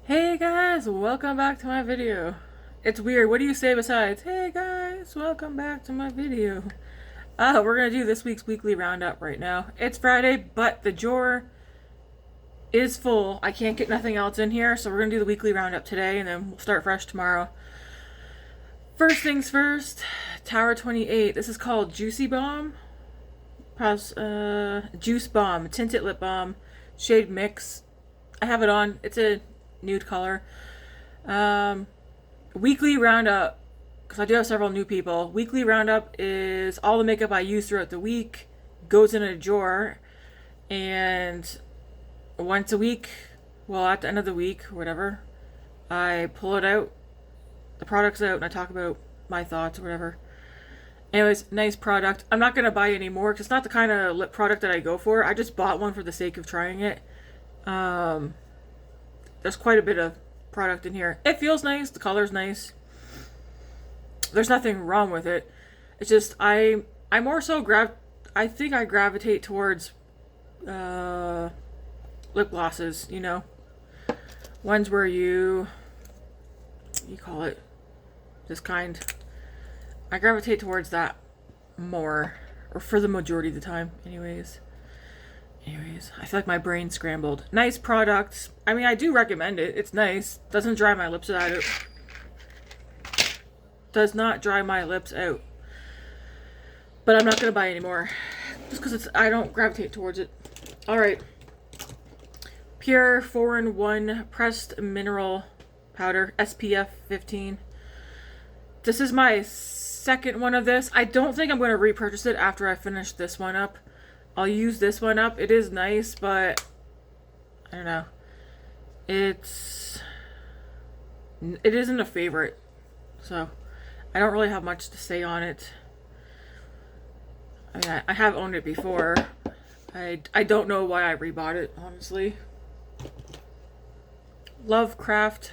Hey guys, welcome back to my video. It's weird, what do you say besides, hey guys, welcome back to my video? We're gonna do this week's weekly roundup right now. It's Friday, but the drawer is full. I can't get nothing else in here, so we're gonna do the weekly roundup today and then we'll start fresh tomorrow. First things first, Tower 28. This is called Juicy Bomb. Juice Bomb, Tinted Lip Balm, shade Mix. I have it on. It's a nude color. Weekly roundup, because I do have several new people. Weekly roundup is all the makeup I use throughout the week, goes in a drawer, and once a week, well, at the end of the week, whatever, I pull it out, the product's out, and I talk about my thoughts or whatever. Anyways, nice product. I'm not going to buy any more because it's not the kind of lip product that I go for. I just bought one for the sake of trying it. There's quite a bit of product in here. It feels nice. The color's nice. There's nothing wrong with it. It's just I more so I think I gravitate towards lip glosses, you know. Ones where you call it this kind. I gravitate towards that more, or for the majority of the time, anyways, I feel like my brain's scrambled. Nice product. I mean, I do recommend it. It's nice. Doesn't dry my lips out. Does not dry my lips out. But I'm not gonna buy any more, just because I don't gravitate towards it. All right. Pure 4-in-1 pressed mineral powder, SPF 15. This is my second one of this. I don't think I'm going to repurchase it after I finish this one up. I'll use this one up. It is nice, but I don't know. It isn't a favorite. So I don't really have much to say on it. I mean, I have owned it before. I don't know why I rebought it, honestly. Lovecraft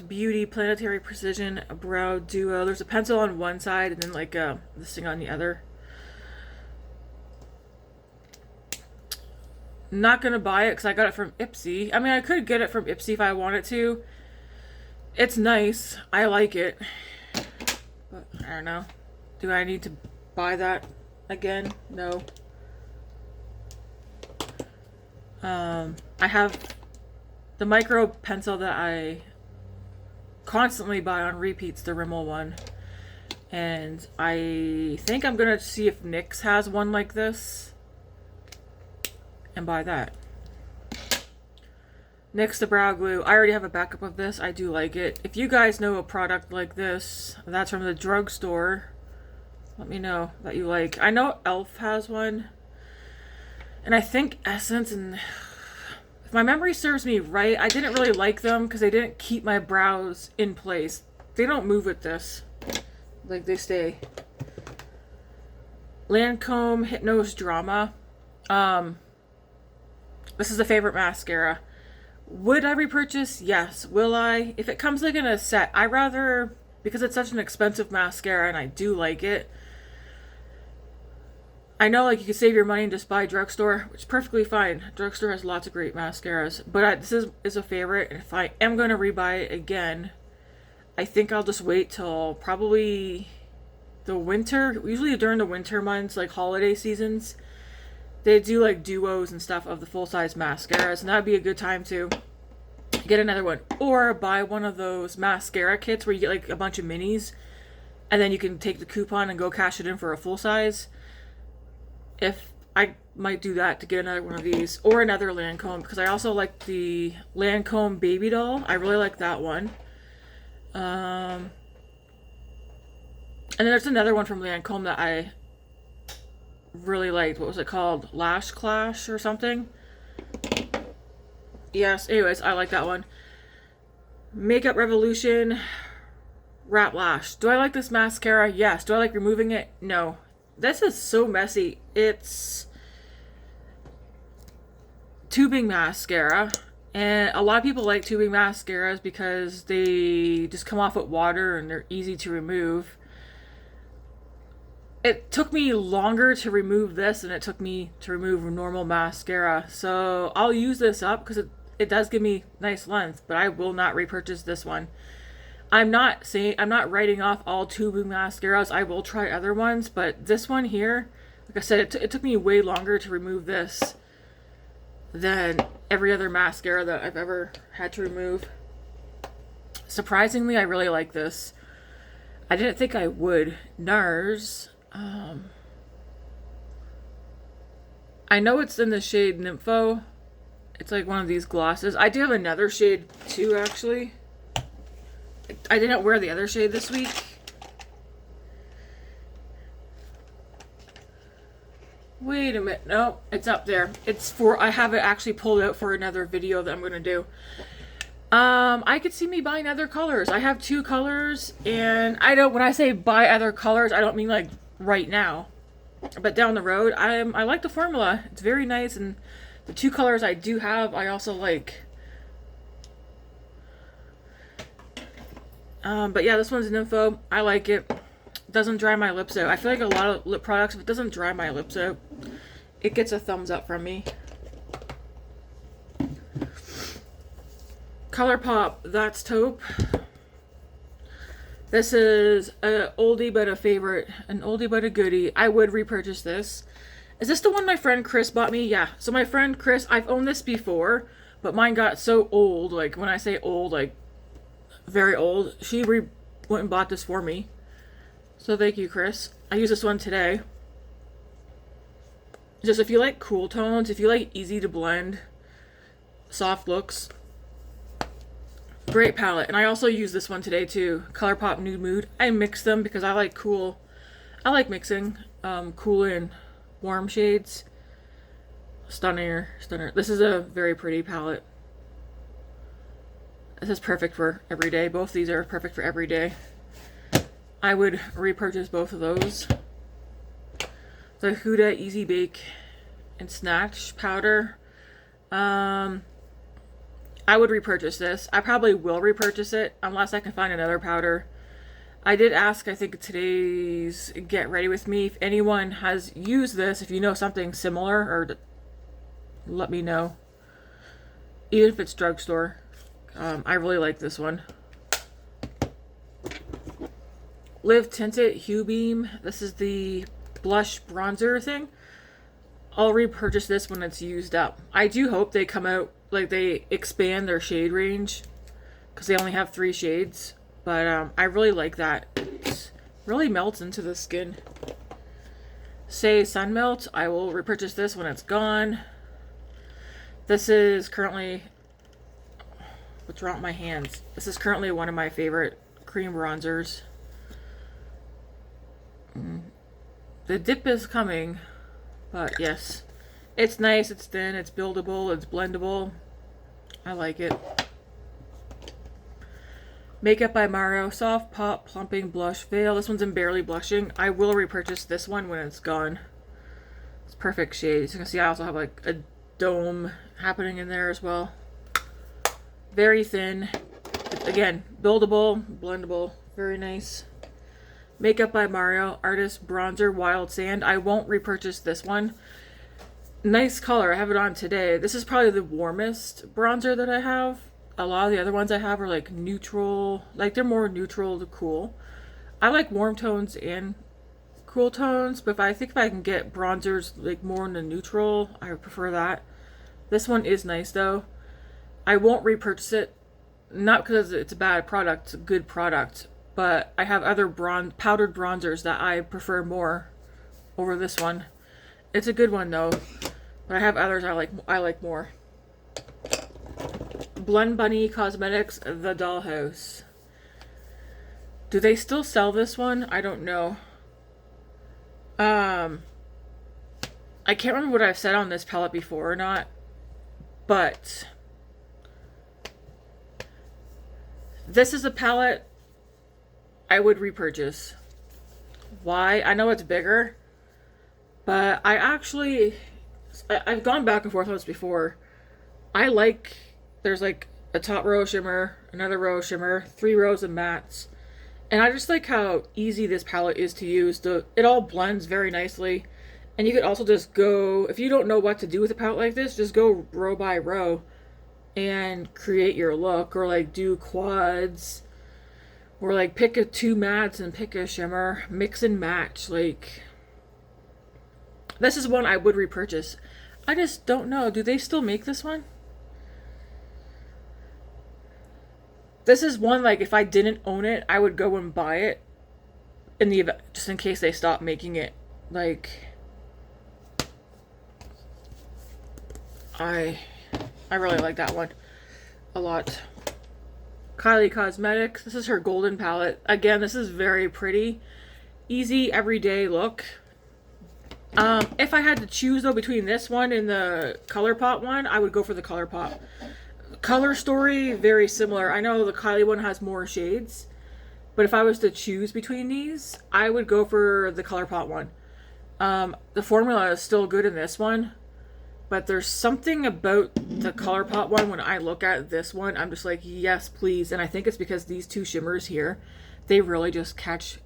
Beauty Planetary Precision Brow Duo. There's a pencil on one side and then like this thing on the other. Not gonna buy it because I got it from Ipsy. I mean, I could get it from Ipsy if I wanted to. It's nice. I like it. But I don't know. Do I need to buy that again? No. I have the micro pencil that I constantly buy on repeats, the Rimmel one. And I think I'm gonna see if NYX has one like this and buy that. NYX the brow glue. I already have a backup of this. I do like it. If you guys know a product like this that's from the drugstore, let me know that you like. I know Elf has one. And I think Essence, and if my memory serves me right, I didn't really like them because they didn't keep my brows in place. They don't move with this. Like, they stay. Lancome Hypnose Drama. This is a favorite mascara. Would I repurchase? Yes. Will I? If it comes like in a set, I rather, because it's such an expensive mascara and I do like it. I know, like, you can save your money and just buy drugstore, which is perfectly fine. Drugstore has lots of great mascaras. But this is a favorite, and if I am going to rebuy it again, I think I'll just wait till probably the winter. Usually during the winter months, like holiday seasons, they do, like, duos and stuff of the full-size mascaras, and that would be a good time to get another one. Or buy one of those mascara kits where you get, like, a bunch of minis, and then you can take the coupon and go cash it in for a full-size. If I might do that to get another one of these, or another Lancome, because I also like the Lancome Baby Doll. I really like that one. And then there's another one from Lancome that I really liked. What was it called? Lash Clash or something? Yes, anyways, I like that one. Makeup Revolution Wrap Lash. Do I like this mascara? Yes. Do I like removing it? No. This is so messy. It's tubing mascara, and a lot of people like tubing mascaras because they just come off with water and they're easy to remove. it took me longer to remove this than it took me to remove normal mascara. So I'll use this up because it does give me nice length, but I will not repurchase this one. I'm not writing off all tube mascaras. I will try other ones, but this one here, like I said, it took me way longer to remove this than every other mascara that I've ever had to remove. Surprisingly, I really like this. I didn't think I would. NARS. I know it's in the shade Nympho. It's like one of these glosses. I do have another shade too, actually. I didn't wear the other shade this week. Wait a minute. No, it's up there. I have it actually pulled out for another video that I'm going to do. I could see me buying other colors. I have 2 colors, and when I say buy other colors, I don't mean like right now, but down the road. I like the formula. It's very nice, and the 2 colors I do have, I also like. But yeah, this one's Nympho. I like it. It doesn't dry my lips out. I feel like a lot of lip products, if it doesn't dry my lips out, it gets a thumbs up from me. ColourPop, that's taupe. This is an oldie but a favorite, an oldie but a goodie. I would repurchase this. Is this the one my friend Chris bought me? Yeah. So my friend Chris, I've owned this before, but mine got so old. Like when I say old, like very old. She went and bought this for me. So thank you, Chris. I use this one today. Just if you like cool tones, if you like easy to blend, soft looks, great palette. And I also use this one today too. ColourPop Nude Mood. I mix them because I like cool. I like mixing cool and warm shades. Stunner. This is a very pretty palette. This is perfect for every day. Both these are perfect for every day. I would repurchase both of those. The Huda Easy Bake and Snatch powder. I would repurchase this. I probably will repurchase it unless I can find another powder. I did ask, I think today's Get Ready With Me, if anyone has used this, if you know something similar, or let me know. Even if it's drugstore. I really like this one. Live Tinted Hue Beam. This is the blush bronzer thing. I'll repurchase this when it's used up. I do hope they come out, like they expand their shade range, because they only have 3 shades. But I really like that. It really melts into the skin. Say Sun Melt. I will repurchase this when it's gone. This is currently... What's wrong with my hands? This is currently one of my favorite cream bronzers. The dip is coming, but yes. It's nice, it's thin, it's buildable, it's blendable. I like it. Makeup by Mario, Soft Pop Plumping Blush Veil. This one's in Barely Blushing. I will repurchase this one when it's gone. It's perfect shade. As you can see, I also have like a dome happening in there as well. Very thin. Again, buildable, blendable, very nice. Makeup by Mario, Artist Bronzer Wild Sand. I won't repurchase this one. Nice color. I have it on today. This is probably the warmest bronzer that I have. A lot of the other ones I have are like neutral. Like they're more neutral to cool. I like warm tones and cool tones, but if I can get bronzers like more in the neutral, I would prefer that. This one is nice though. I won't repurchase it. Not because it's a bad product. It's a good product. But I have other powdered bronzers that I prefer more over this one. It's a good one though, but I have others I like more. Blend Bunny Cosmetics, The Dollhouse. Do they still sell this one? I don't know. I can't remember what I've said on this palette before or not, but this is a palette I would repurchase. Why? I know it's bigger, but I've gone back and forth on this before. There's like a top row of shimmer, another row of shimmer, 3 rows of mattes, And I just like how easy this palette is to use. It all blends very nicely. And you could also just go, if you don't know what to do with a palette like this, just go row by row and create your look, or like do quads, or like pick two mattes and pick a shimmer, mix and match. Like, this is one I would repurchase. I just don't know, do they still make this one? This is one, like, if I didn't own it, I would go and buy it in the event, just in case they stop making it. Like, I really like that one a lot. Kylie Cosmetics. This is her golden palette. Again, this is very pretty. Easy, everyday look. If I had to choose, though, between this one and the ColourPop one, I would go for the ColourPop. Color story, very similar. I know the Kylie one has more shades, but if I was to choose between these, I would go for the ColourPop one. The formula is still good in this one, but there's something about the ColourPop one when I look at this one, I'm just like, yes, please. And I think it's because these two shimmers here, they really just catch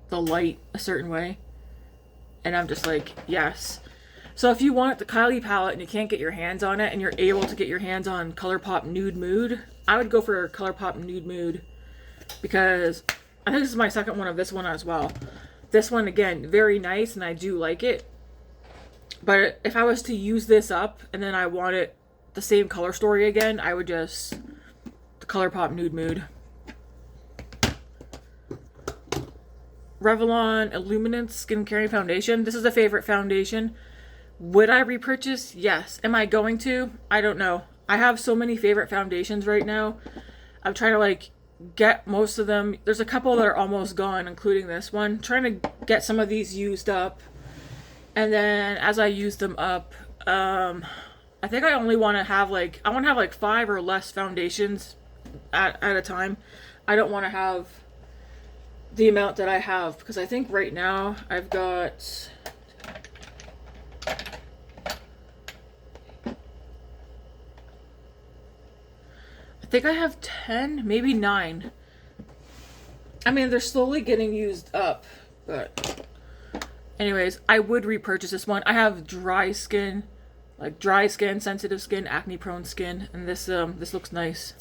the light a certain way. And I'm just like, yes. So if you want the Kylie palette and you can't get your hands on it, and you're able to get your hands on ColourPop Nude Mood, I would go for ColourPop Nude Mood, because I think this is my second one of this one as well. This one, again, very nice, and I do like it. But if I was to use this up and then I wanted the same color story again, I would just the ColourPop Nude Mood. Revlon Illuminance Skin Caring Foundation. This is a favorite foundation. Would I repurchase? Yes. Am I going to? I don't know. I have so many favorite foundations right now. I'm trying to like get most of them. There's a couple that are almost gone, including this one. I'm trying to get some of these used up. And then as I use them up, I think I only want to have like, I want to have like 5 or less foundations at a time. I don't want to have the amount that I have, because I think right now I've got, I think I have 10, maybe 9. I mean, they're slowly getting used up, but anyways, I would repurchase this one. I have dry skin, like dry skin, sensitive skin, acne prone skin, and this looks nice.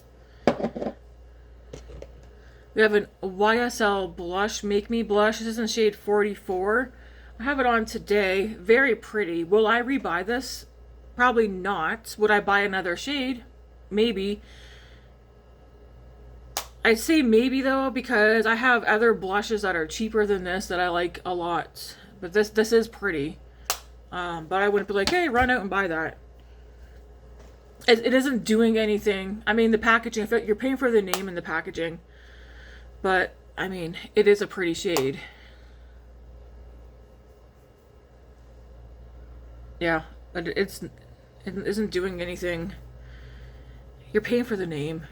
We have an YSL blush, Make Me Blush. This is in shade 44. I have it on today. Very pretty. Will I rebuy this? Probably not. Would I buy another shade? Maybe. I say maybe though, because I have other blushes that are cheaper than this that I like a lot. But this is pretty. But I wouldn't be like, hey, run out and buy that. It isn't doing anything. I mean, the packaging, you're paying for the name and the packaging. But, I mean, it is a pretty shade. Yeah, but it isn't doing anything. You're paying for the name.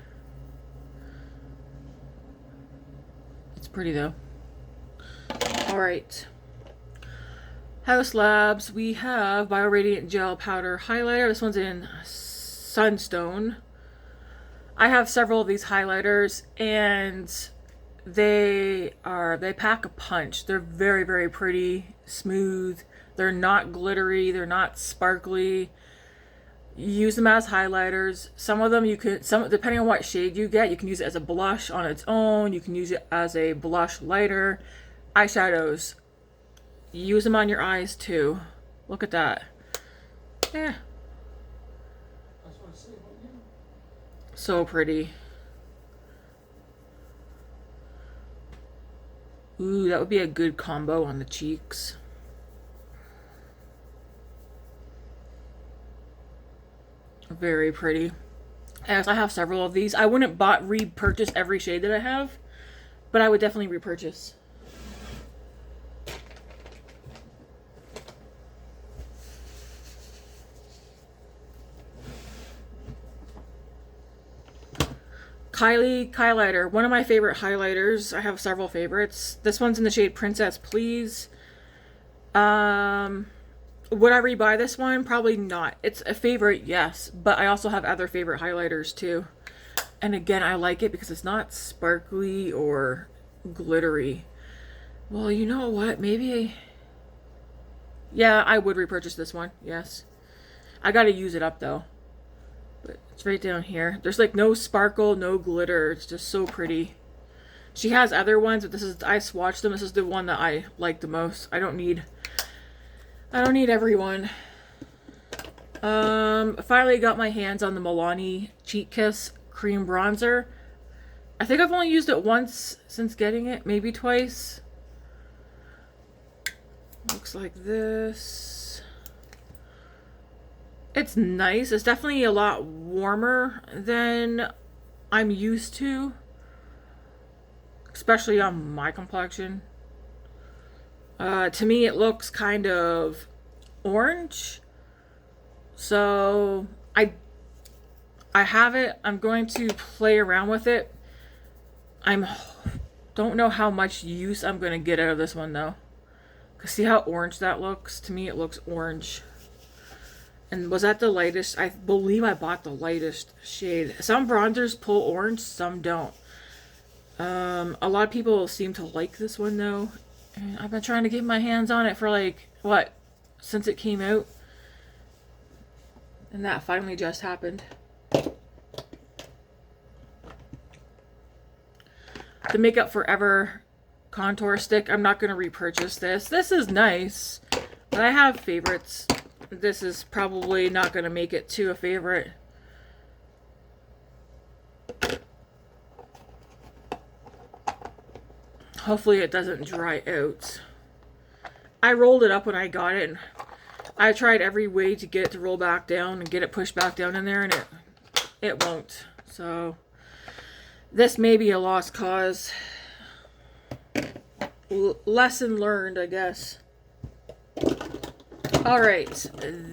It's pretty though. Alright. House Labs, we have Bio Radiant Gel Powder Highlighter. This one's in Sunstone. I have several of these highlighters, and they pack a punch. They're very, very pretty, smooth. They're not glittery. They're not sparkly. Use them as highlighters. Some of them depending on what shade you get, you can use it as a blush on its own. You can use it as a blush lighter. Eyeshadows. Use them on your eyes too. Look at that. Yeah. So pretty. Ooh, that would be a good combo on the cheeks. Very pretty. As I have several of these. I wouldn't repurchase every shade that I have, but I would definitely repurchase. Kylie highlighter, one of my favorite highlighters. I have several favorites. This one's in the shade Princess Please. Would I rebuy this one? Probably not. It's a favorite, yes, but I also have other favorite highlighters too. And again, I like it because it's not sparkly or glittery. Well, you know what? Maybe. Yeah, I would repurchase this one. Yes. I gotta use it up though. But it's right down here. There's like no sparkle, no glitter. It's just so pretty. She has other ones, but I swatched them. This is the one that I like the most. I don't need everyone. Finally got my hands on the Milani Cheat Kiss Cream Bronzer. I think I've only used it once since getting it, maybe twice. Looks like this. It's nice. It's definitely a lot warmer than I'm used to, especially on my complexion. To me, it looks kind of orange. So I have it. I'm going to play around with it. Don't know how much use I'm going to get out of this one though. Cause see how orange that looks? To me, it looks orange. And was that the lightest? I believe I bought the lightest shade. Some bronzers pull orange, some don't. A lot of people seem to like this one though. And I've been trying to get my hands on it for like, what? Since it came out. And that finally just happened. The Makeup Forever contour stick. I'm not going to repurchase this. This is nice, but I have favorites. This is probably not going to make it to a favorite. Hopefully it doesn't dry out. I rolled it up when I got it, and I tried every way to get it to roll back down and get it pushed back down in there, and it won't. So this may be a lost cause. Lesson learned, I guess. Alright,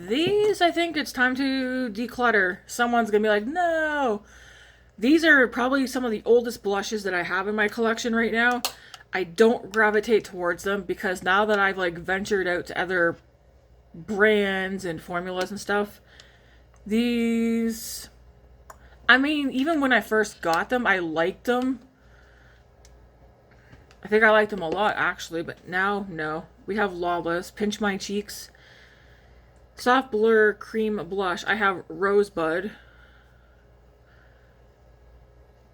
these I think it's time to declutter. Someone's gonna be like, no! These are probably some of the oldest blushes that I have in my collection right now. I don't gravitate towards them because now that I've like ventured out to other brands and formulas and stuff, these, I mean, even when I first got them, I liked them. I think I liked them a lot actually, but now, no. We have Lawless, Pinch My Cheeks, Soft Blur Cream Blush. I have Rosebud.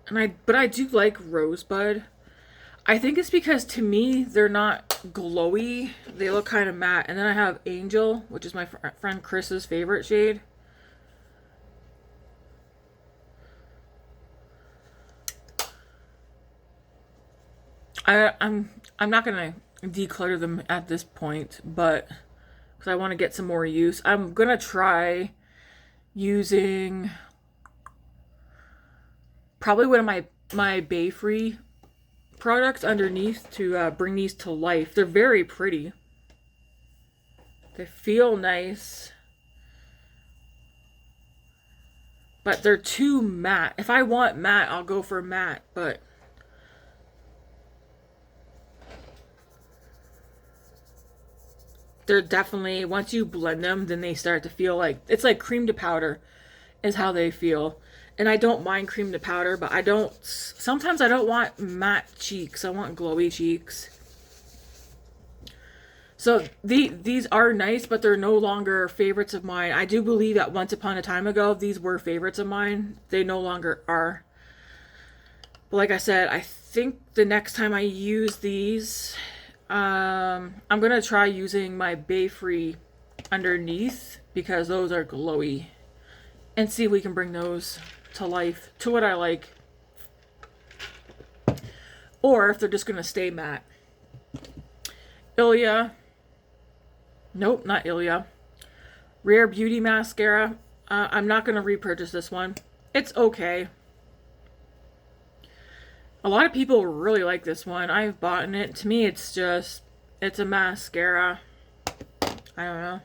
But I do like Rosebud. I think it's because to me, they're not glowy. They look kind of matte. And then I have Angel, which is my friend Chris's favorite shade. I'm not gonna declutter them at this point, but because I want to get some more use, I'm gonna try using probably one of my Bay Free products underneath to bring these to life. They're very pretty. They feel nice, but they're too matte. If I want matte, I'll go for matte, but they're definitely, once you blend them, then they start to feel like, it's like cream to powder is how they feel. And I don't mind cream to powder, but sometimes I don't want matte cheeks. I want glowy cheeks. So these are nice, but they're no longer favorites of mine. I do believe that once upon a time ago, these were favorites of mine. They no longer are. But like I said, I think the next time I use these, I'm going to try using my Bay Free underneath because those are glowy. And see if we can bring those to life, to what I like. Or if they're just going to stay matte. Ilia. Nope, not Ilia. Rare Beauty Mascara. I'm not going to repurchase this one. It's okay. A lot of people really like this one. I've bought it. To me, it's a mascara. I don't know.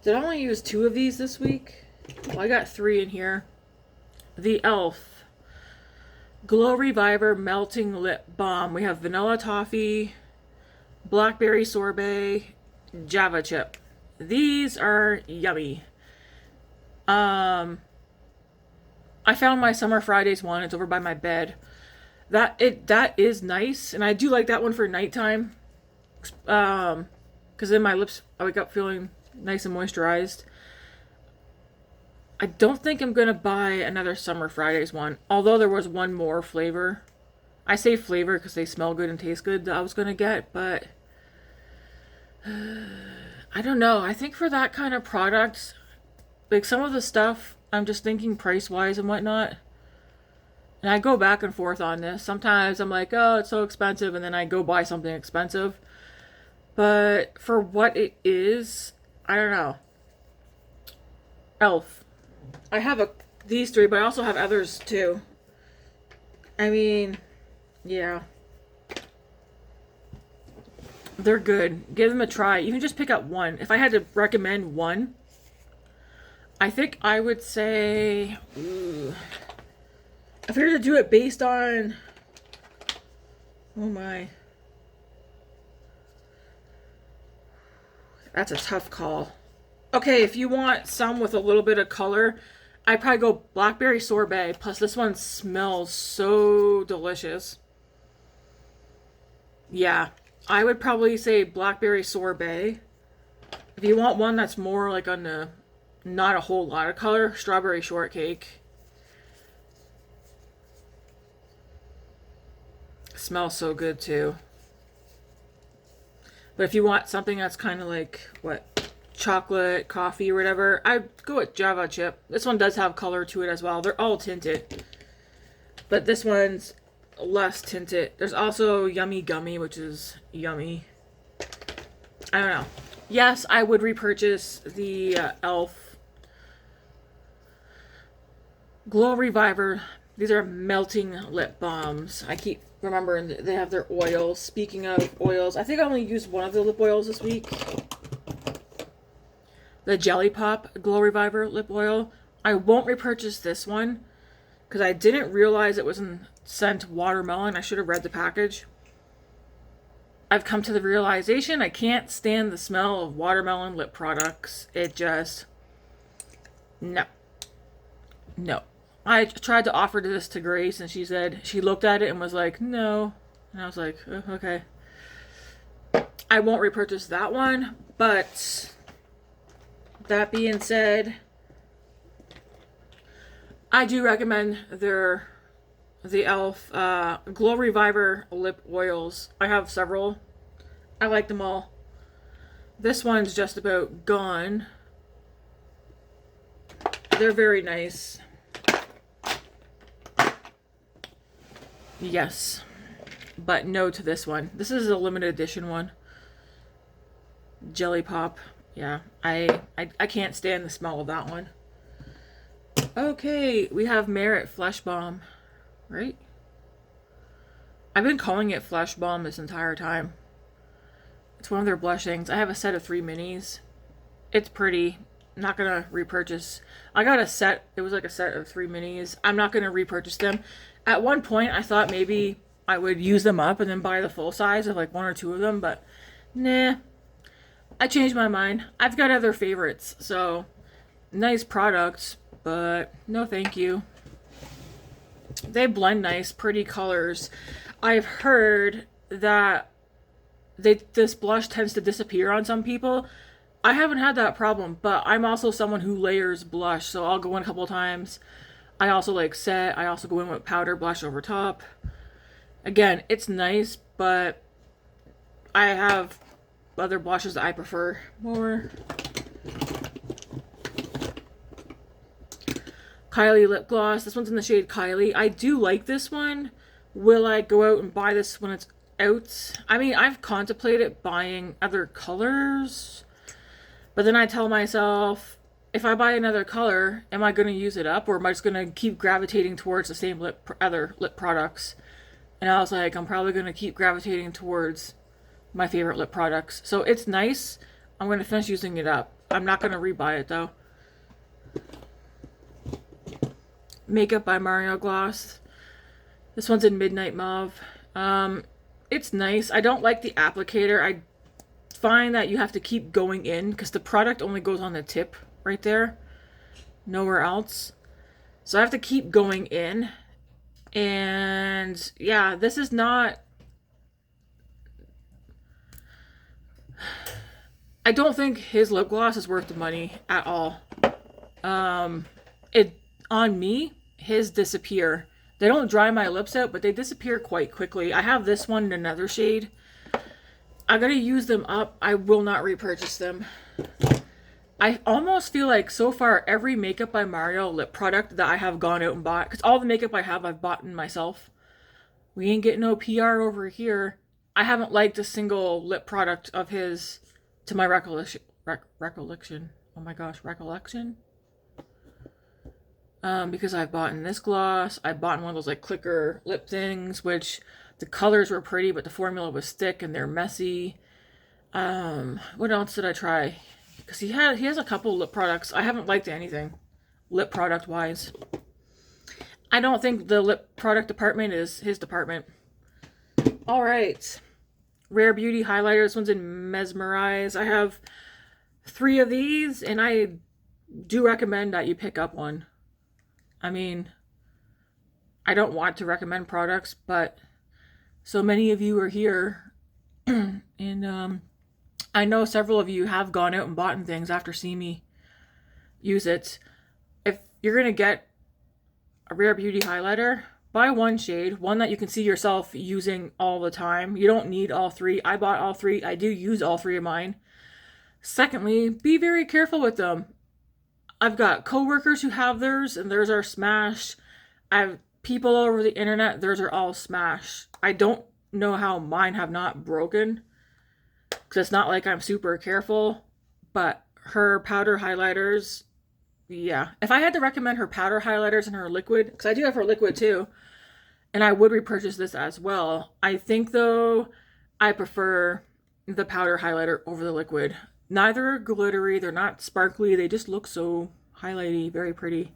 Did I only use 2 of these this week? Well, I got 3 in here. The e.l.f. Glow Reviver Melting Lip Balm. We have Vanilla Toffee, Blackberry Sorbet, Java Chip. These are yummy. I found my Summer Fridays one. It's over by my bed. That is nice, and I do like that one for nighttime. Because then my lips, I wake up feeling nice and moisturized. I don't think I'm gonna buy another Summer Fridays one, although there was one more flavor. I say flavor because they smell good and taste good that I was gonna get, but I don't know. I think for that kind of product, like some of the stuff, I'm just thinking price wise and whatnot. And I go back and forth on this. Sometimes I'm like, oh, it's so expensive, and then I go buy something expensive. But for what it is, I don't know. Elf. I have these three, but I also have others too. I mean, yeah. They're good. Give them a try. You can just pick up one. If I had to recommend one, I think I would say... if I were to do it based on... oh my... that's a tough call. Okay, if you want some with a little bit of color, I'd probably go Blackberry Sorbet. Plus, this one smells so delicious. Yeah, I would probably say Blackberry Sorbet. If you want one that's more like on the, not a whole lot of color, Strawberry Shortcake. Smells so good too. But if you want something that's kind of like, what, chocolate, coffee, or whatever, I'd go with Java Chip. This one does have color to it as well. They're all tinted. But this one's less tinted. There's also Yummy Gummy, which is yummy. I don't know. Yes, I would repurchase the e.l.f. Glow Reviver. These are melting lip balms. I keep remembering they have their oils. Speaking of oils, I think I only used one of the lip oils this week. The Jelly Pop Glow Reviver lip oil. I won't repurchase this one because I didn't realize it was in scent watermelon. I should have read the package. I've come to the realization I can't stand the smell of watermelon lip products. It just... no. No. I tried to offer this to Grace, and she said, she looked at it and was like, no. And I was like, oh, okay. I won't repurchase that one, but that being said, I do recommend the e.l.f. Glow Reviver lip oils. I have several. I like them all. This one's just about gone. They're very nice. Yes, but no to this one. This is a limited edition one. Jelly Pop. Yeah, I can't stand the smell of that one. Okay, we have Merit Flesh Balm, right? I've been calling it Flesh Balm this entire time. It's one of their blush things. I have a set of 3 minis. It's pretty. I'm not gonna repurchase. I got a set. It was like a set of 3 minis. I'm not gonna repurchase them. At one point, I thought maybe I would use them up and then buy the full size of like 1 or 2 of them, but nah. I changed my mind. I've got other favorites, so nice products, but no thank you. They blend nice, pretty colors. I've heard that this blush tends to disappear on some people. I haven't had that problem, but I'm also someone who layers blush, so I'll go in a couple of times. I also like set. I also go in with powder blush over top. Again, it's nice, but I have other blushes that I prefer more. Kylie lip gloss. This one's in the shade Kylie. I do like this one. Will I go out and buy this when it's out? I mean, I've contemplated buying other colors, but then I tell myself, if I buy another color, am I going to use it up, or am I just going to keep gravitating towards the same other lip products? And I was like, I'm probably going to keep gravitating towards my favorite lip products. So it's nice. I'm going to finish using it up. I'm not going to rebuy it though. Makeup by Mario Gloss. This one's in Midnight Mauve. It's nice. I don't like the applicator. I find that you have to keep going in because the product only goes on the tip right there, nowhere else. So I have to keep going in. And yeah, this is not. I don't think his lip gloss is worth the money at all. It on me, his disappear. They don't dry my lips out, but they disappear quite quickly. I have this one in another shade. I'm gonna use them up. I will not repurchase them. I almost feel like so far every Makeup by Mario lip product that I have gone out and bought, because all the makeup I have I've bought myself. We ain't getting no PR over here. I haven't liked a single lip product of his to my recollection. Oh my gosh, recollection. Because I've bought in this gloss. I bought one of those like clicker lip things, which the colors were pretty, but the formula was thick and they're messy. What else did I try? Because he has a couple lip products. I haven't liked anything, lip product wise. I don't think the lip product department is his department. All right, Rare Beauty highlighter. This one's in Mesmerize. I have 3 of these, and I do recommend that you pick up one. I mean, I don't want to recommend products, but so many of you are here, and I know several of you have gone out and bought things after seeing me use it. If you're gonna get a Rare Beauty highlighter, buy one shade, one that you can see yourself using all the time. You don't need all 3. I bought all 3. I do use all 3 of mine. Secondly, be very careful with them. I've got coworkers who have theirs, and theirs are smashed. I have people over the internet, theirs are all smashed. I don't know how mine have not broken, because it's not like I'm super careful, but her powder highlighters, yeah. If I had to recommend her powder highlighters and her liquid, because I do have her liquid too, and I would repurchase this as well. I think, though, I prefer the powder highlighter over the liquid. Neither are glittery, they're not sparkly, they just look so highlighty, very pretty.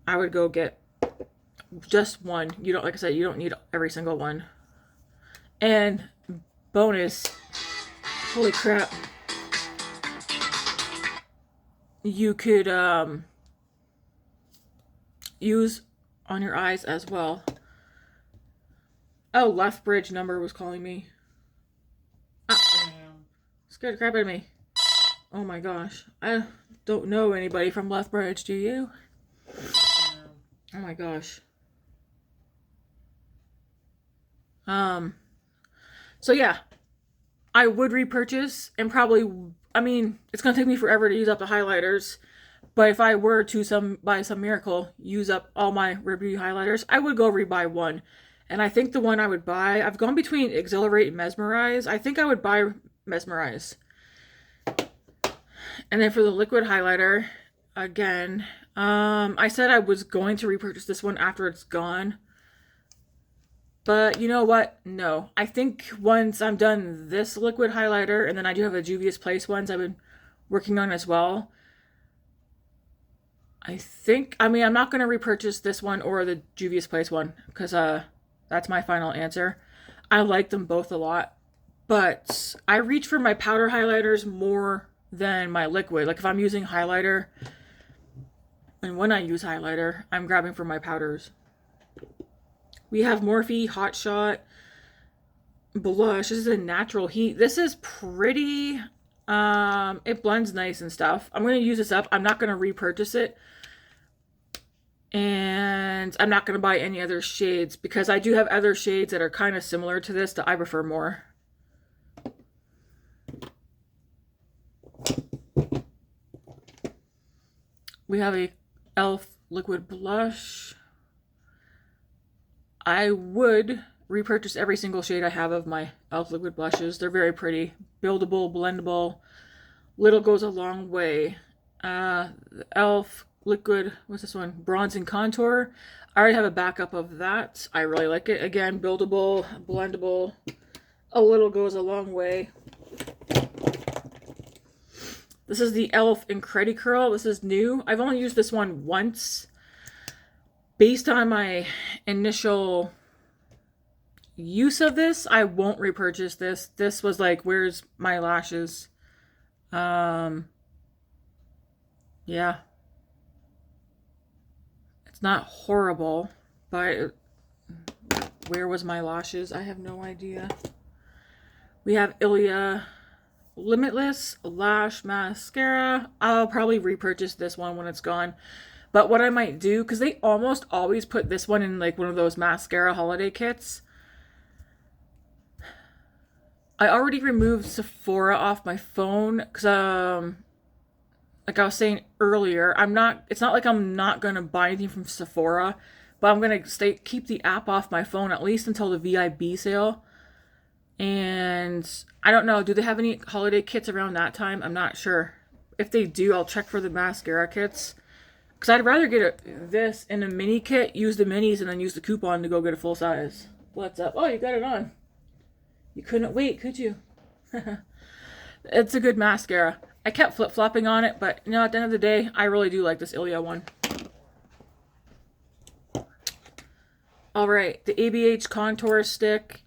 I would go get just one. You don't, like I said, you don't need every single one. And bonus, holy crap, you could use on your eyes as well. Oh, Lethbridge number was calling me. Scared the crap out of me. Oh my gosh. I don't know anybody from Lethbridge, do you? Oh my gosh. So yeah, I would repurchase, and probably, I mean, it's gonna take me forever to use up the highlighters, but if I were to by some miracle use up all my Rare Beauty highlighters, I would go rebuy one. And I think the one I would buy, I've gone between Exhilarate and Mesmerize. I think I would buy Mesmerize. And then for the liquid highlighter, again, I said I was going to repurchase this one after it's gone. But you know what? No. I think once I'm done this liquid highlighter, and then I do have a Juvia's Place ones I've been working on as well. I mean, I'm not going to repurchase this one or the Juvia's Place one, because that's my final answer. I like them both a lot. But I reach for my powder highlighters more than my liquid. Like if I'm using highlighter, and when I use highlighter, I'm grabbing for my powders. We have Morphe Hot Shot blush. This is a natural heat. This is pretty. It blends nice and stuff. I'm going to use this up. I'm not going to repurchase it. And I'm not going to buy any other shades, because I do have other shades that are kind of similar to this that I prefer more. We have a e.l.f. liquid blush. I would repurchase every single shade I have of my e.l.f. liquid blushes. They're very pretty. Buildable, blendable. Little goes a long way. The e.l.f. liquid, what's this one? Bronze and Contour. I already have a backup of that. I really like it. Again, buildable, blendable. A little goes a long way. This is the e.l.f. Incredi-Curl. This is new. I've only used this one once. Based on my initial use of this, I won't repurchase this. This was like, where's my lashes? Yeah. It's not horrible, but where was my lashes? I have no idea. We have Ilia Limitless Lash Mascara. I'll probably repurchase this one when it's gone. But what I might do, because they almost always put this one in like one of those mascara holiday kits. I already removed Sephora off my phone because like I was saying earlier, it's not like I'm not going to buy anything from Sephora, but I'm going to keep the app off my phone at least until the VIB sale. And I don't know, do they have any holiday kits around that time? I'm not sure. If they do, I'll check for the mascara kits. Because I'd rather get this in a mini kit, use the minis, and then use the coupon to go get a full size. What's up? Oh, you got it on. You couldn't wait, could you? It's a good mascara. I kept flip-flopping on it, but you know, at the end of the day, I really do like this Ilia one. Alright, the ABH Contour Stick.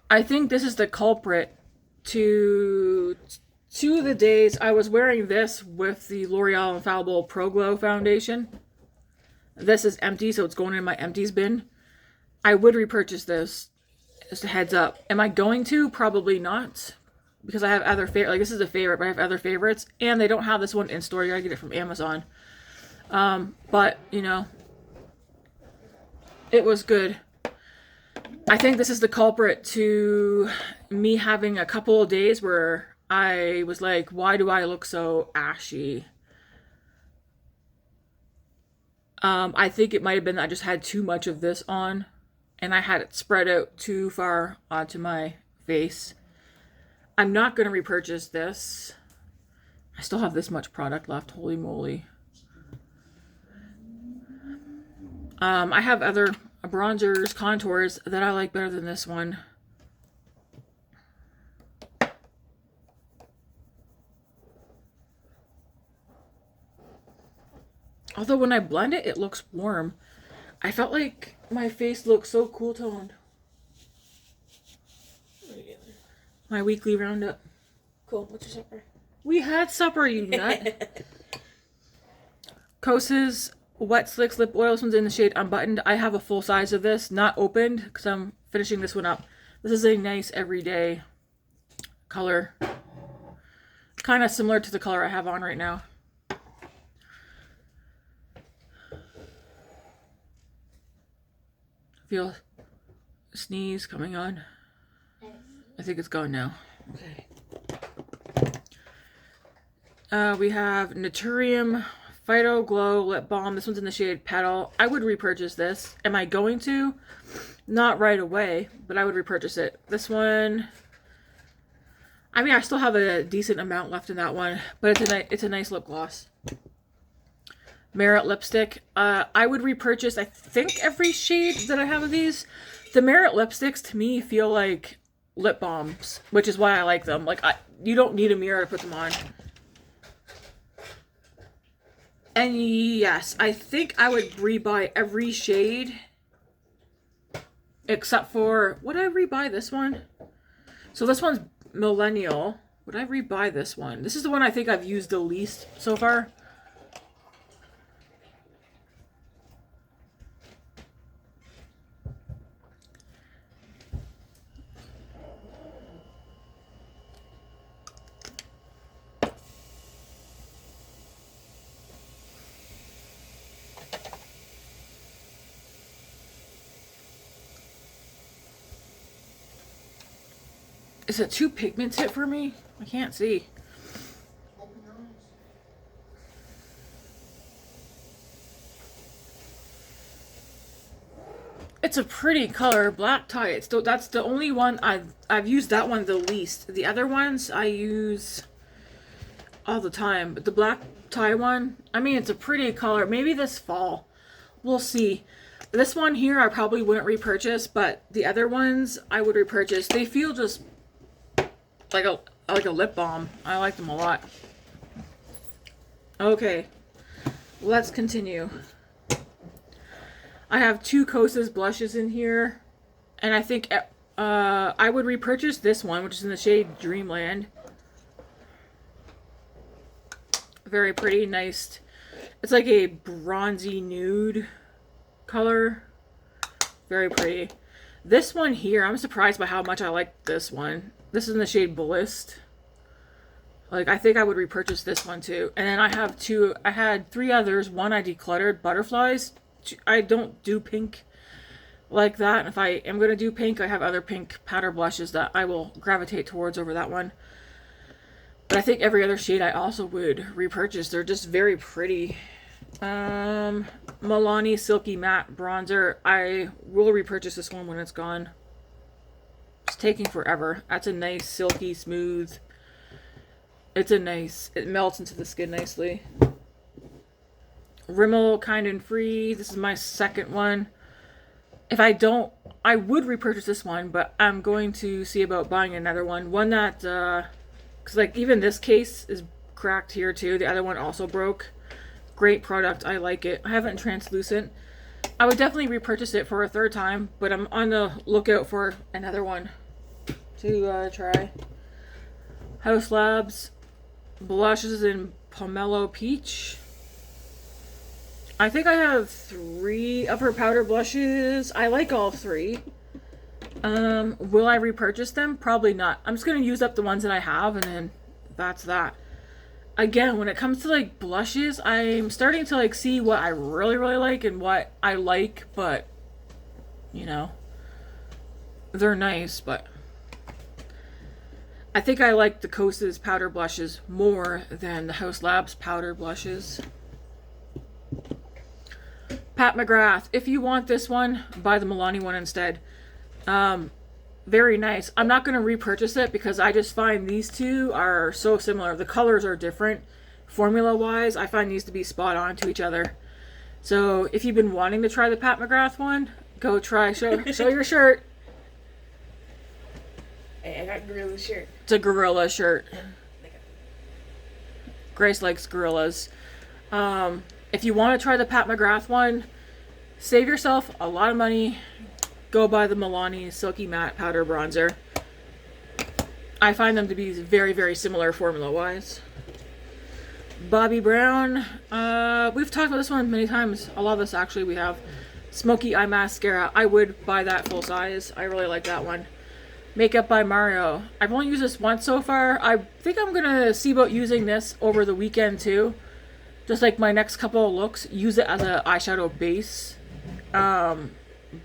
I think this is the culprit to the days I was wearing this with the L'Oreal Infallible Pro Glow Foundation. This is empty, so it's going in my empties bin. I would repurchase this. Just a heads up. Am I going to? Probably not. Because I have other favorites. Like, this is a favorite, but I have other favorites. And they don't have this one in store. You gotta get it from Amazon. But, you know, it was good. I think this is the culprit to me having a couple of days where I was like, why do I look so ashy? I think it might have been that I just had too much of this on. And I had it spread out too far onto my face. I'm not going to repurchase this. I still have this much product left. Holy moly. I have other bronzers, contours that I like better than this one. Although when I blend it, it looks warm. I felt like my face looked so cool toned. My weekly roundup. Cool. What's your supper? We had supper, you nut. Kosas Wet Slicks Lip Oil. This one's in the shade Unbuttoned. I have a full size of this, not opened, because I'm finishing this one up. This is a nice everyday color. Kind of similar to the color I have on right now. Feel a sneeze coming on. I think it's gone now. Okay. We have Naturium Phyto Glow Lip Balm. This one's in the shade Petal. I would repurchase this. Am I going to? Not right away, but I would repurchase it. This one, I mean, I still have a decent amount left in that one, but it's a nice lip gloss. Merit lipstick. I would repurchase, I think, every shade that I have of these. The Merit lipsticks, to me, feel like lip balms, which is why I like them. Like, you don't need a mirror to put them on. And yes, I think I would rebuy every shade. Except for, would I rebuy this one? So this one's Millennial. Would I rebuy this one? This is the one I think I've used the least so far. Is it too pigmented for me? I can't see. It's a pretty color, black tie. That's the only one I've used that one the least. The other ones I use all the time, but the black tie one, I mean, it's a pretty color. Maybe this fall. We'll see. This one here I probably wouldn't repurchase, but the other ones I would repurchase. They feel just like a lip balm. I like them a lot. Okay, let's continue. I have two Kosas blushes in here, and I think I would repurchase this one, which is in the shade Dreamland. Very pretty, nice. It's like a bronzy nude. color. Very pretty. This one here, I'm surprised by how much I like this one. This is in the shade Ballist. Like, I think I would repurchase this one too. And then I had 3 others. One I decluttered, Butterflies. I don't do pink like that. If I am going to do pink, I have other pink powder blushes that I will gravitate towards over that one. But I think every other shade I also would repurchase. They're just very pretty. Milani Silky Matte Bronzer. I will repurchase this one when it's gone. It's taking forever. That's a nice, silky, smooth. It melts into the skin nicely. Rimmel Kind and Free. This is my second one. I would repurchase this one, but I'm going to see about buying another one. One that, because like even this case is cracked here too. The other one also broke. Great product. I like it. I have it in translucent. I would definitely repurchase it for a third time, but I'm on the lookout for another one to try. House Labs blushes in Pomelo Peach. I think I have 3 of her powder blushes. I like all 3. Will I repurchase them? Probably not. I'm just going to use up the ones that I have, and then that's that. Again, when it comes to like blushes, I'm starting to like see what I really, really like and what I like, but you know, they're nice, but I think I like the Kosas powder blushes more than the House Labs powder blushes. Pat McGrath. If you want this one, buy the Milani one instead. Very nice. I'm not going to repurchase it because I just find these two are so similar. The colors are different. Formula-wise, I find these to be spot on to each other. So if you've been wanting to try the Pat McGrath one, go try. Show your shirt. Hey, I got gorilla shirt. It's a gorilla shirt. Grace likes gorillas. If you want to try the Pat McGrath one, save yourself a lot of money. Go buy the Milani Silky Matte Powder Bronzer. I find them to be very, very similar formula-wise. Bobbi Brown. We've talked about this one many times. A lot of us actually we have. Smoky Eye Mascara. I would buy that full size. I really like that one. Makeup by Mario. I've only used this once so far. I think I'm going to see about using this over the weekend too. Just like my next couple of looks. Use it as an eyeshadow base.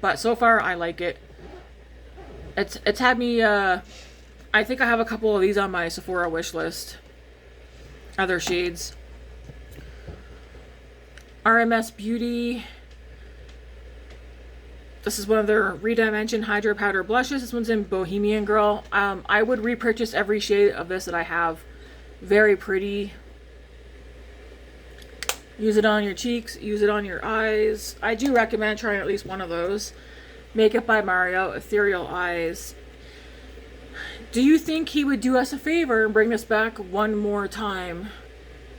But so far, I like it. It's had me, I think I have a couple of these on my Sephora wish list. Other shades. RMS Beauty. This is one of their Redimension Hydra Powder Blushes. This one's in Bohemian Girl. I would repurchase every shade of this that I have. Very pretty. Use it on your cheeks, use it on your eyes. I do recommend trying at least one of those. Makeup by Mario, Ethereal Eyes. Do you think he would do us a favor and bring this back one more time?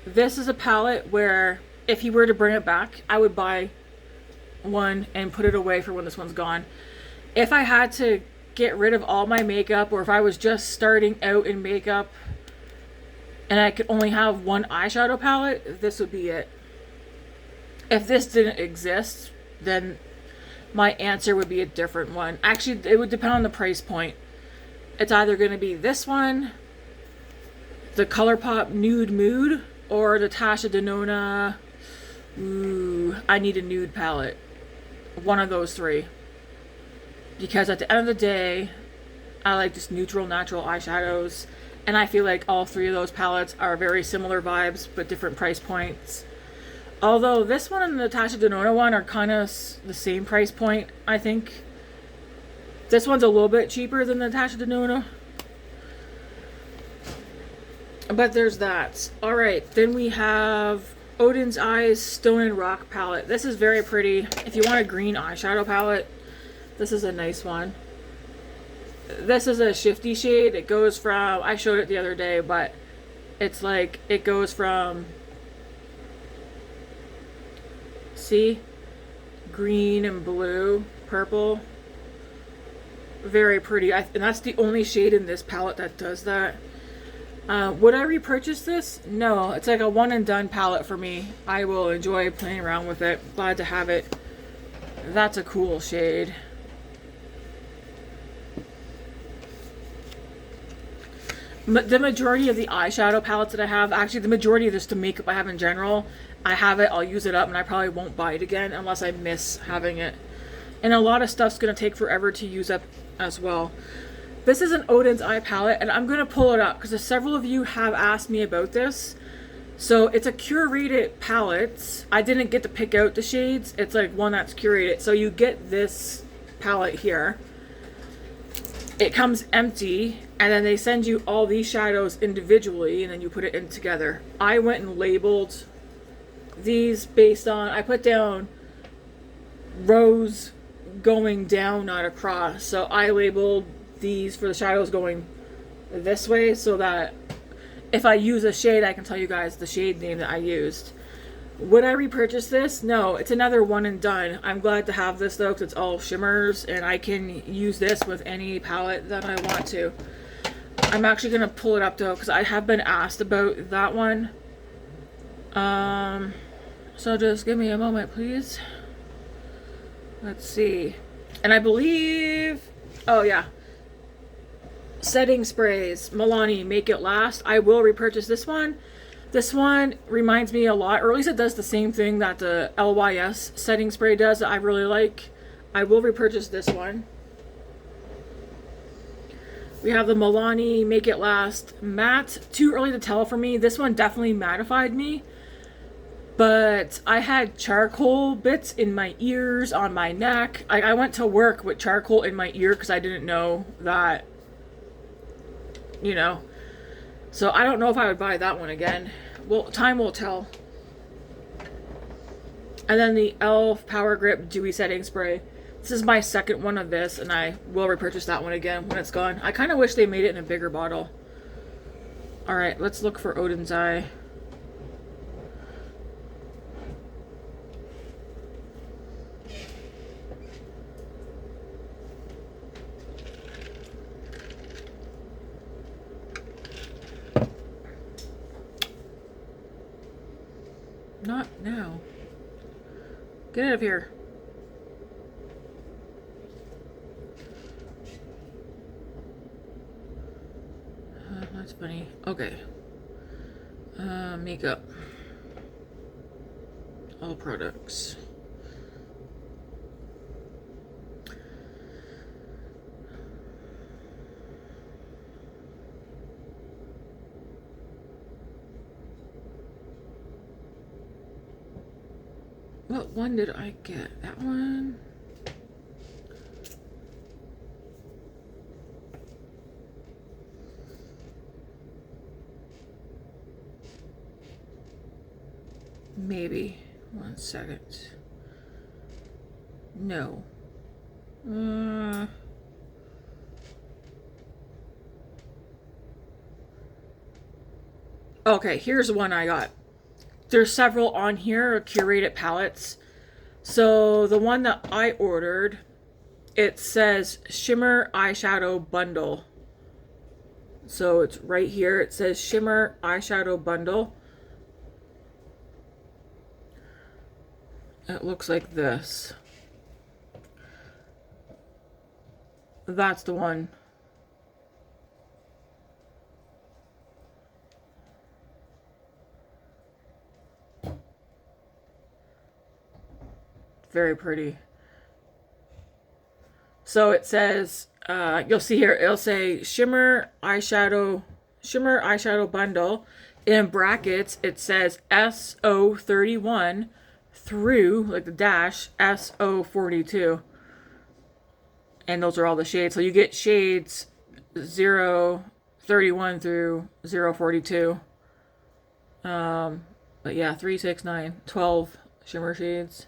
This is a palette where if he were to bring it back, I would buy one and put it away for when this one's gone. If I had to get rid of all my makeup, or if I was just starting out in makeup and I could only have one eyeshadow palette, this would be it. If this didn't exist, then my answer would be a different one. Actually, it would depend on the price point. It's either going to be this one, the ColourPop Nude Mood, or the Tasha Denona, I Need a Nude palette. One of those 3. Because at the end of the day, I like just neutral, natural eyeshadows. And I feel like all 3 of those palettes are very similar vibes, but different price points. Although this one and the Tasha Denona one are kind of the same price point, I think. This one's a little bit cheaper than the Tasha Denona. But there's that. Alright, then we have Odin's Eyes Stone and Rock palette. This is very pretty. If you want a green eyeshadow palette, this is a nice one. This is a shifty shade. It goes from, I showed it the other day, but it's like, it goes from, see, green and blue, purple. Very pretty. And that's the only shade in this palette that does that. Would I repurchase this? No. It's like a one and done palette for me. I will enjoy playing around with it. Glad to have it. That's a cool shade. The majority of the eyeshadow palettes that I have, actually the majority of this the makeup I have in general, I have it, I'll use it up, and I probably won't buy it again unless I miss having it. And a lot of stuff's going to take forever to use up as well. This is an Odin's Eye palette, and I'm going to pull it up because several of you have asked me about this. So it's a curated palette. I didn't get to pick out the shades. It's like one that's curated. So you get this palette here. It comes empty, and then they send you all these shadows individually, and then you put it in together. I went and labeled these based on, I put down rows going down, not across. So I labeled these for the shadows going this way so that if I use a shade, I can tell you guys the shade name that I used. Would I repurchase this? No, it's another one and done. I'm glad to have this though, because it's all shimmers, and I can use this with any palette that I want to. I'm actually going to pull it up though, because I have been asked about that one. So just give me a moment, please. Let's see. And I believe, oh yeah, setting sprays, Milani, Make It Last. I will repurchase this one. This one reminds me a lot, or at least it does the same thing that the LYS setting spray does that I really like. I will repurchase this one. We have the Milani Make It Last Matte. Too early to tell for me. This one definitely mattified me. But I had charcoal bits in my ears, on my neck. I went to work with charcoal in my ear because I didn't know that, you know. So I don't know if I would buy that one again. Well, time will tell. And then the e.l.f. Power Grip Dewy Setting Spray. This is my second one of this, and I will repurchase that one again when it's gone. I kind of wish they made it in a bigger bottle. Alright, let's look for Odin's Eye. Not now. Get out of here. That's funny. Okay. Makeup. All products. What one did I get? That one? Maybe. 1 second. No. Okay, here's one I got. There's several on here, curated palettes. So the one that I ordered, it says Shimmer Eyeshadow Bundle. So it's right here. It says Shimmer Eyeshadow Bundle. It looks like this. That's the one. Very pretty. So it says, you'll see here, it'll say Shimmer Eyeshadow Bundle. In brackets, it says SO31 through, like the dash, SO42. And those are all the shades. So you get shades 031 through 042. But yeah, 3, 6, 9, 12 shimmer shades.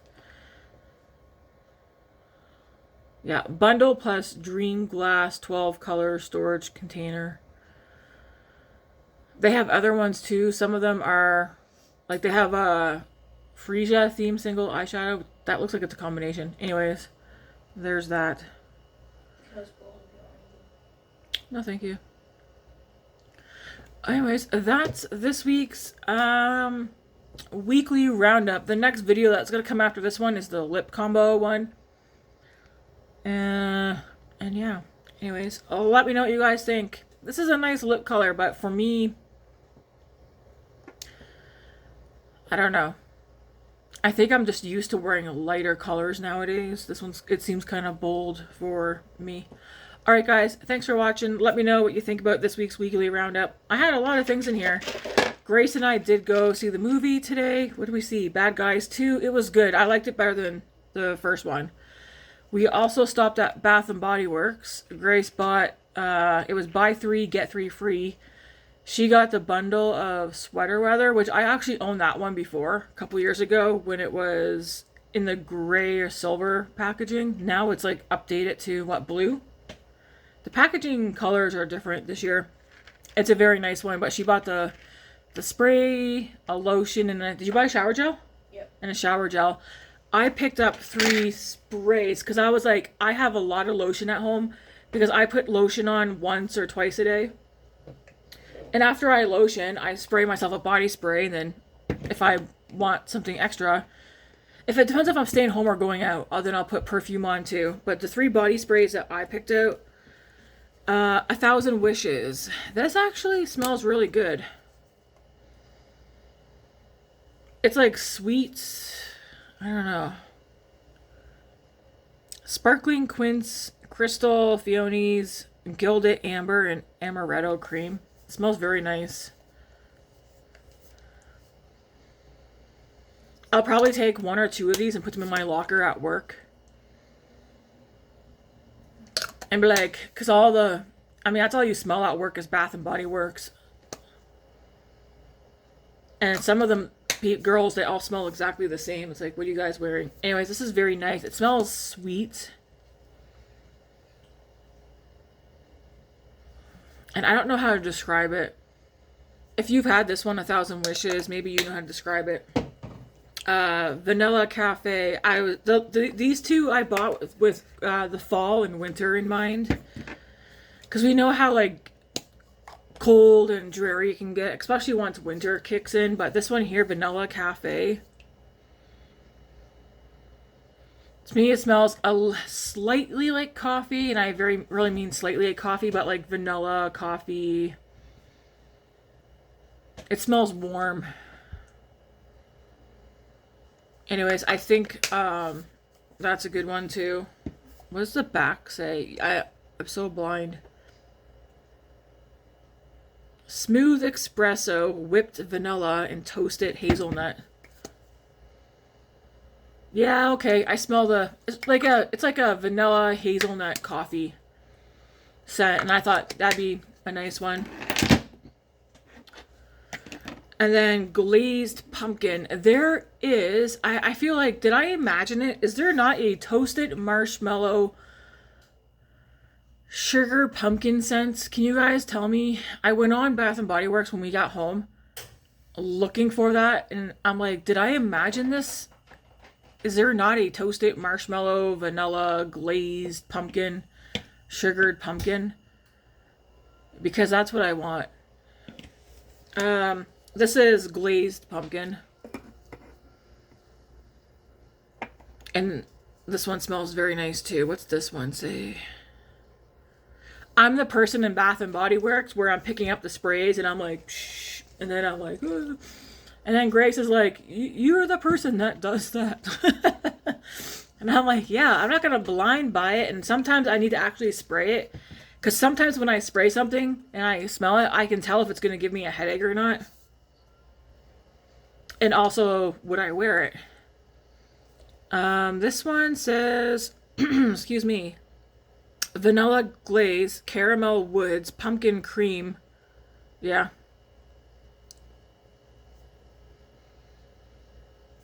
Yeah, bundle plus Dream Glass 12 color storage container. They have other ones too. Some of them are, like they have a Frisia theme single eyeshadow. That looks like it's a combination. Anyways, there's that. No, thank you. Anyways, that's this week's weekly roundup. The next video that's going to come after this one is the lip combo one. And yeah. Anyways, let me know what you guys think. This is a nice lip color, but for me, I don't know. I think I'm just used to wearing lighter colors nowadays. This one's, it seems kind of bold for me. Alright guys, thanks for watching. Let me know what you think about this week's weekly roundup. I had a lot of things in here. Grace and I did go see the movie today. What did we see? Bad Guys 2. It was good. I liked it better than the first one. We also stopped at Bath and Body Works. Grace bought, it was buy 3, get 3 free. She got the bundle of Sweater Weather, which I actually owned that one before, a couple years ago, when it was in the gray or silver packaging. Now it's like updated to, what, blue? The packaging colors are different this year. It's a very nice one, but she bought the spray, a lotion, and did you buy a shower gel? Yep. And a shower gel. I picked up 3 sprays because I was like, I have a lot of lotion at home because I put lotion on once or twice a day. And after I lotion, I spray myself a body spray, and then if I want something extra, if it depends if I'm staying home or going out, then I'll put perfume on too. But the 3 body sprays that I picked out, 1,000 Wishes. This actually smells really good. It's like sweet, I don't know. Sparkling Quince, Crystal, Peonies, Gilded Amber, and Amaretto Cream. It smells very nice. I'll probably take 1 or 2 of these and put them in my locker at work. And be like, because all the, I mean, that's all you smell at work is Bath and Body Works. And some of them, girls, they all smell exactly the same. It's like, what are you guys wearing? Anyways, this is very nice. It smells sweet. And I don't know how to describe it. If you've had this one, 1,000 Wishes, maybe you know how to describe it. Vanilla Cafe. These 2 I bought with the fall and winter in mind, because we know how like cold and dreary it can get, especially once winter kicks in. But this one here, Vanilla Cafe, to me it smells slightly like coffee, and I really mean slightly like coffee, but like vanilla coffee. It smells warm. Anyways, I think that's a good one too. What does the back say? I'm so blind. Smooth espresso, whipped vanilla, and toasted hazelnut. Yeah, okay. I smell it's like a vanilla hazelnut coffee scent, and I thought that'd be a nice one. And then glazed pumpkin. There is, I feel like, did I imagine it? Is there not a toasted marshmallow sugar pumpkin scent? Can you guys tell me? I went on Bath and Body Works when we got home looking for that, and I'm like, did I imagine this? Is there not a toasted marshmallow, vanilla, glazed pumpkin, sugared pumpkin? Because that's what I want. This is glazed pumpkin. And this one smells very nice too. What's this one say? I'm the person in Bath and Body Works where I'm picking up the sprays and I'm like, shh. And then I'm like, ugh. And then Grace is like, you're the person that does that. And I'm like, yeah, I'm not going to blind buy it. And sometimes I need to actually spray it. Because sometimes when I spray something and I smell it, I can tell if it's going to give me a headache or not. And also, would I wear it? This one says, excuse me, vanilla glaze, caramel woods, pumpkin cream. Yeah.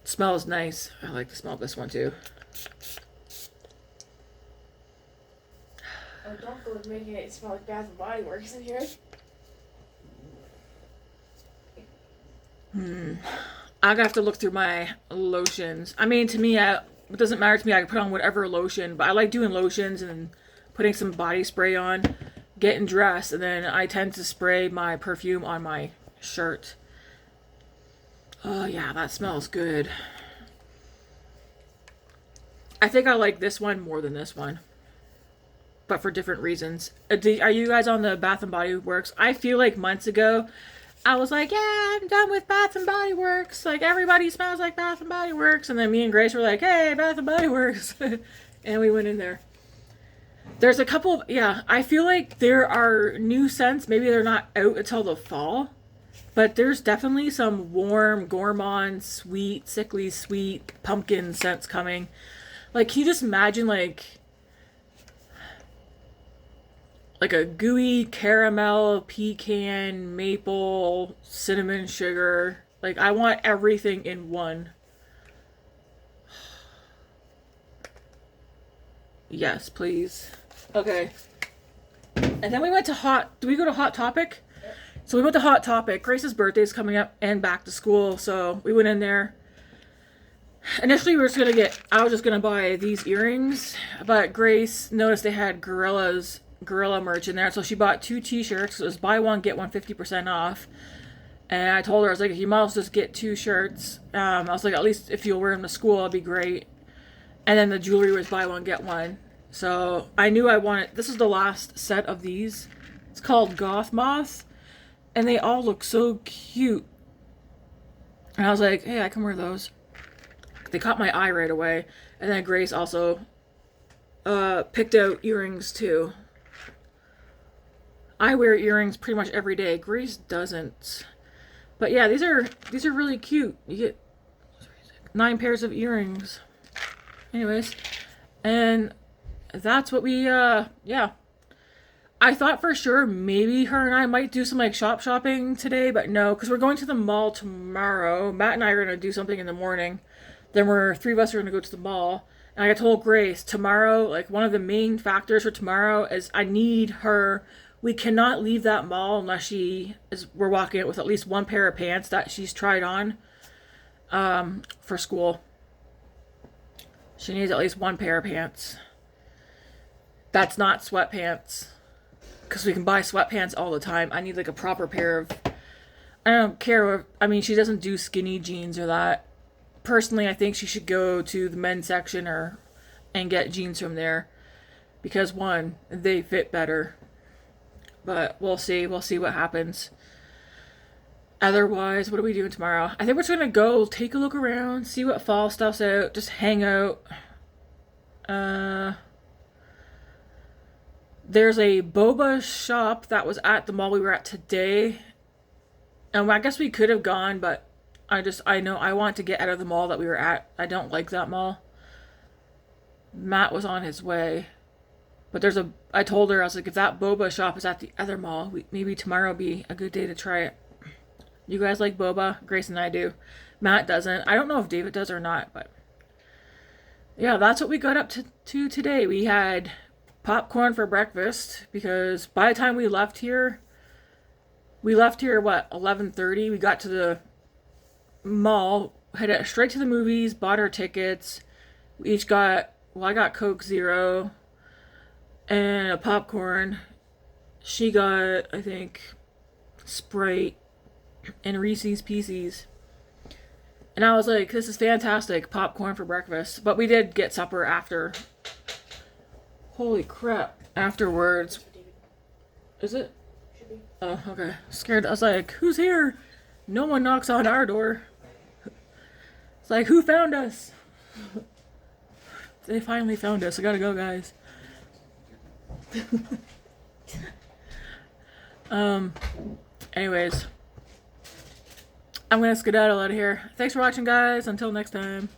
Smells nice. I like the smell of this one too. Oh, don't go with making it smell like Bath and Body Works in here. I have to look through my lotions. I mean, to me, it doesn't matter to me. I can put on whatever lotion, but I like doing lotions and putting some body spray on, getting dressed, and then I tend to spray my perfume on my shirt. Oh yeah, that smells good. I think I like this one more than this one. but for different reasons. Are you guys on the Bath and Body Works? I feel like months ago, I was like, yeah, I'm done with Bath and Body Works. Like, everybody smells like Bath and Body Works. And then me and Grace were like, hey, Bath and Body Works. And we went in there. There's a couple of, yeah, I feel like there are new scents. Maybe they're not out until the fall. But there's definitely some warm, gourmand, sweet, sickly sweet pumpkin scents coming. Like, can you just imagine, like a gooey caramel, pecan, maple, cinnamon, sugar. Like, I want everything in one. Yes, please. Okay. And then we went to do we go to Hot Topic? Yep. So we went to Hot Topic. Grace's birthday's coming up and back to school, so we went in there. Initially, I was just gonna buy these earrings, but Grace noticed they had Gorilla merch in there, so she bought 2 t-shirts. It was buy one get one 50% off, and I told her, I was like, if you might as well just get 2 shirts. I was like, at least if you'll wear them to school, it'd be great. And then the jewelry was buy one get one, so I knew I wanted. This is the last set of these. It's called Goth Moth, and they all look so cute. And I was like, hey, I can wear those. They caught my eye right away. And then Grace also picked out earrings too. I wear earrings pretty much every day. Grace doesn't. But yeah, these are really cute. You get 9 pairs of earrings. Anyways, and that's what we yeah. I thought for sure maybe her and I might do some like shopping today, but no, because we're going to the mall tomorrow. Matt and I are gonna do something in the morning. Then 3 of us are gonna go to the mall. And I told Grace tomorrow, like, one of the main factors for tomorrow is I need her. We cannot leave that mall unless we're walking out with at least 1 pair of pants that she's tried on for school. She needs at least 1 pair of pants. That's not sweatpants, because we can buy sweatpants all the time. I need like a proper pair of, I don't care. I mean, she doesn't do skinny jeans or that. Personally, I think she should go to the men's section and get jeans from there, because 1, they fit better. But we'll see. We'll see what happens. Otherwise, what are we doing tomorrow? I think we're just gonna go take a look around, see what fall stuff's out, just hang out. There's a boba shop that was at the mall we were at today. And I guess we could have gone, but I know I want to get out of the mall that we were at. I don't like that mall. Matt was on his way. But I told her, I was like, if that boba shop is at the other mall, maybe tomorrow will be a good day to try it. You guys like boba? Grace and I do. Matt doesn't. I don't know if David does or not, but yeah, that's what we got up to today. We had popcorn for breakfast, because by the time we left here what, 11:30. We got to the mall, headed straight to the movies, bought our tickets. We each got, I got Coke Zero and a popcorn. She got, I think, Sprite and Reese's Pieces. And I was like, this is fantastic, popcorn for breakfast. But we did get supper after. Holy crap. Afterwards. Is it? Should be. Oh, okay. Scared. I was like, who's here? No one knocks on our door. It's like, who found us? They finally found us. I gotta go, guys. Anyways, I'm gonna skedaddle out of here. Thanks for watching, guys. Until next time.